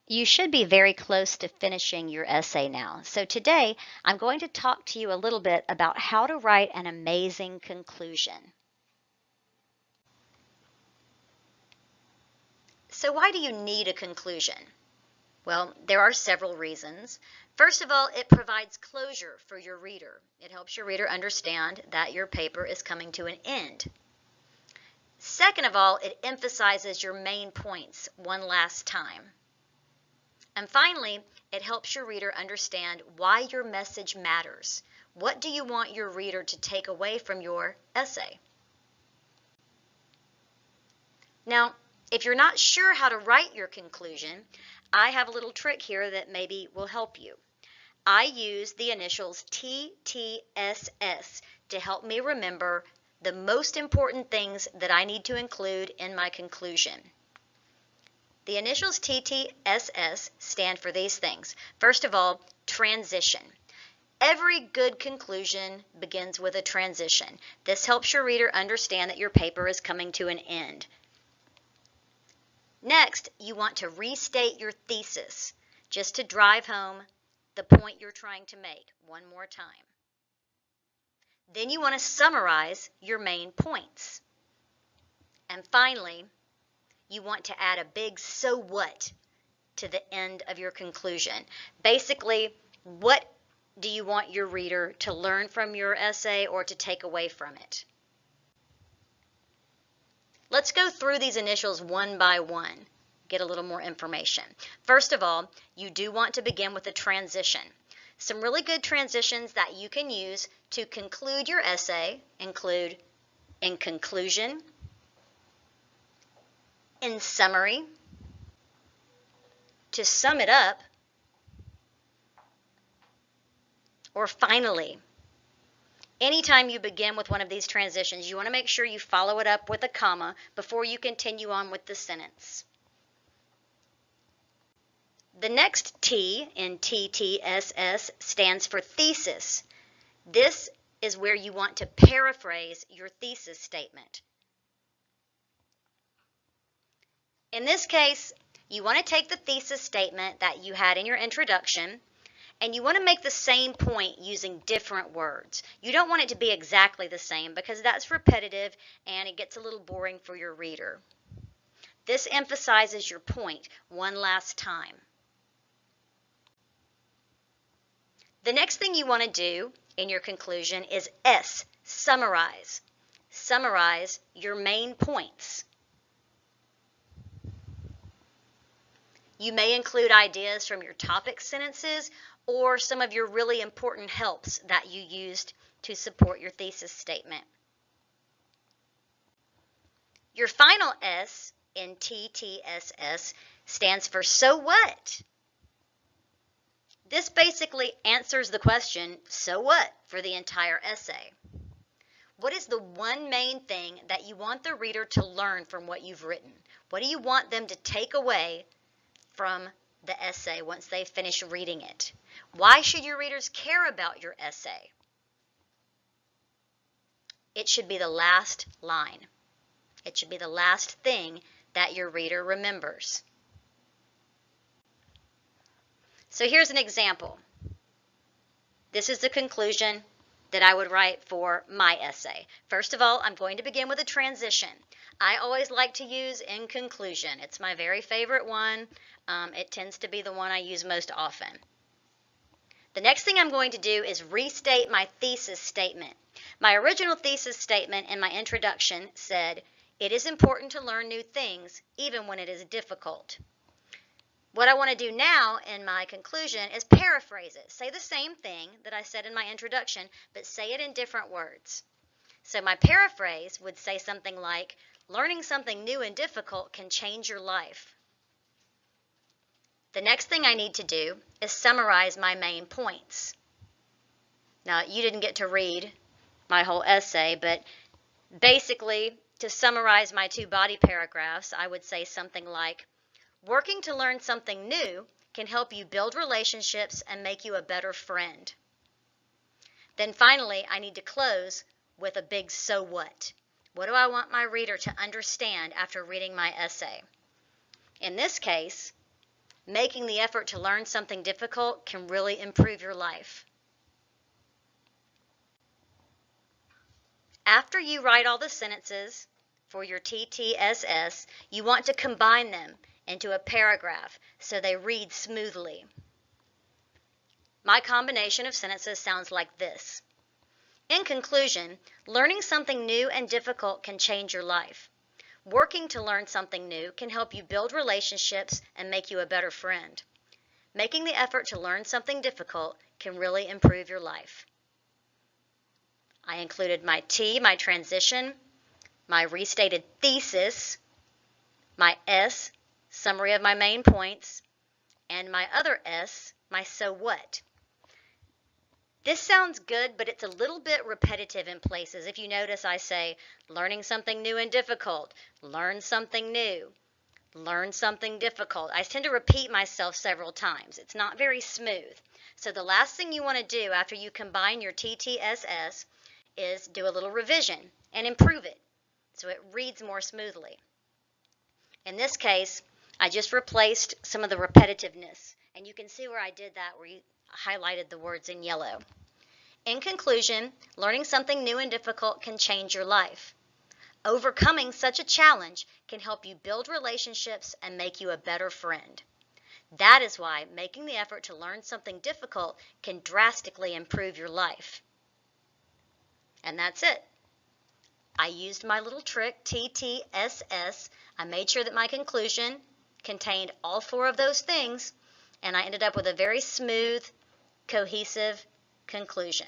You should be very close to finishing your essay now. So today, I'm going to talk to you a little bit about how to write an amazing conclusion. So why do you need a conclusion? Well, there are several reasons. First of all, it provides closure for your reader. It helps your reader understand that your paper is coming to an end. Second of all, it emphasizes your main points one last time. And finally, it helps your reader understand why your message matters. What do you want your reader to take away from your essay? Now, if you're not sure how to write your conclusion, I have a little trick here that maybe will help you. I use the initials TTSS to help me remember the most important things that I need to include in my conclusion. The initials TTSS stand for these things. First of all, transition. Every good conclusion begins with a transition. This helps your reader understand that your paper is coming to an end. Next, you want to restate your thesis, just to drive home the point you're trying to make one more time. Then you want to summarize your main points. And finally, you want to add a big "so what" to the end of your conclusion. Basically, what do you want your reader to learn from your essay or to take away from it? Let's go through these initials one by one, get a little more information. First of all, you do want to begin with a transition. Some really good transitions that you can use to conclude your essay include in conclusion, in summary, to sum it up, or finally. Anytime you begin with one of these transitions, you want to make sure you follow it up with a comma before you continue on with the sentence. The next T in TTSS stands for thesis. This is where you want to paraphrase your thesis statement. In this case, you want to take the thesis statement that you had in your introduction and you want to make the same point using different words. You don't want it to be exactly the same because that's repetitive and it gets a little boring for your reader. This emphasizes your point one last time. The next thing you want to do in your conclusion is S, summarize. Summarize your main points. You may include ideas from your topic sentences or some of your really important helps that you used to support your thesis statement. Your final S in TTSS stands for so what? This basically answers the question, so what, for the entire essay. What is the one main thing that you want the reader to learn from what you've written? What do you want them to take away from the essay once they finish reading it? Why should your readers care about your essay? It should be the last line. It should be the last thing that your reader remembers. So here's an example. This is the conclusion that I would write for my essay. First of all, I'm going to begin with a transition. I always like to use in conclusion. It's my very favorite one. It tends to be the one I use most often. The next thing I'm going to do is restate my thesis statement. My original thesis statement in my introduction said, "It is important to learn new things, even when it is difficult." What I want to do now in my conclusion is paraphrase it. Say the same thing that I said in my introduction, but say it in different words. So my paraphrase would say something like, "Learning something new and difficult can change your life." The next thing I need to do is summarize my main points. Now, you didn't get to read my whole essay, but basically, to summarize my two body paragraphs, I would say something like, "Working to learn something new can help you build relationships and make you a better friend." Then finally, I need to close with a big "so what." What do I want my reader to understand after reading my essay? In this case, Making the effort to learn something difficult can really improve your life. After you write all the sentences for your TTSS, you want to combine them into a paragraph so they read smoothly. My combination of sentences sounds like this. In conclusion, learning something new and difficult can change your life. Working to learn something new can help you build relationships and make you a better friend. Making the effort to learn something difficult can really improve your life. I included my T, my transition, my restated thesis, my S, summary of my main points, and my other S, my so what. This sounds good, but it's a little bit repetitive in places. If you notice, I say, learning something new and difficult, learn something new, learn something difficult. I tend to repeat myself several times. It's not very smooth. So the last thing you want to do after you combine your TTSS is do a little revision and improve it so it reads more smoothly. In this case, I just replaced some of the repetitiveness, and you can see where I did that, where you highlighted the words in yellow. In conclusion, learning something new and difficult can change your life. Overcoming such a challenge can help you build relationships and make you a better friend. That is why making the effort to learn something difficult can drastically improve your life. And that's it. I used my little trick, TTSS. I made sure that my conclusion contained all 4 of those things, and I ended up with a very smooth, cohesive conclusion.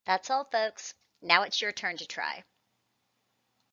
That's all, folks. Now it's your turn to try.